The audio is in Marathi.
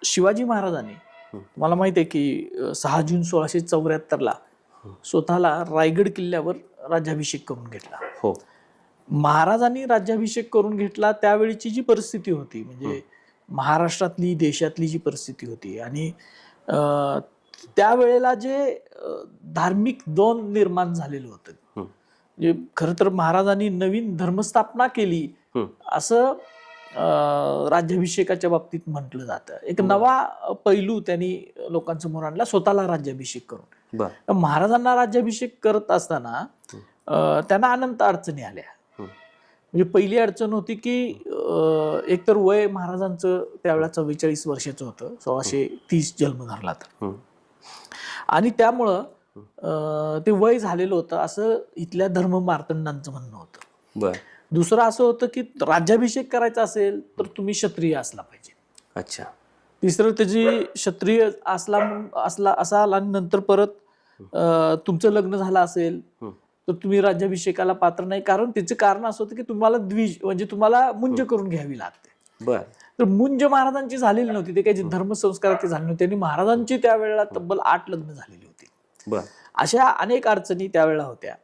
शिवाजी महाराजांनी, मला माहिती आहे की 6 जून 1674 स्वतःला रायगड किल्ल्यावर राज्याभिषेक करून घेतला. हो. महाराजांनी राज्याभिषेक करून घेतला त्यावेळीची जी परिस्थिती होती, म्हणजे महाराष्ट्रातली, देशातली जी परिस्थिती होती, आणि त्यावेळेला जे धार्मिक द्वंद्व निर्माण झालेलं होतं, म्हणजे खरं तर महाराजांनी नवीन धर्मस्थापना केली असं राज्याभिषेकाच्या बाबतीत म्हटलं जातं. एक नवा पैलू त्यांनी लोकांसमोर आणला, स्वतःला राज्याभिषेक करून. महाराजांना राज्याभिषेक करत असताना त्यांना अनंत अडचणी आल्या. म्हणजे पहिली अडचण होती की एकतर वय महाराजांचं त्यावेळेला 44 वर्षाचं होतं, 1630 जन्म धरला तर, आणि त्यामुळं ते वय झालेलं होतं असं इथल्या धर्म मार्तंडांचं म्हणणं होतं. दुसरं असं होतं की राज्याभिषेक करायचा असेल तर तुम्ही क्षत्रिय असला पाहिजे. अच्छा. तिसरं त्याची क्षत्रिय असा आला, आणि नंतर परत तुमचं लग्न झालं असेल तर तुम्ही राज्याभिषेकाला पात्र नाही, कारण त्याचे कारण असं होतं की तुम्हाला द्विज म्हणजे तुम्हाला मुंज करून घ्यावी लागते. तर मुंज महाराजांची झालेली नव्हती, ते काही धर्मसंस्कार ते झाले नव्हते, आणि महाराजांची त्यावेळेला तब्बल 8 लग्न झालेली होती. अशा अनेक अडचणी त्यावेळेला होत्या.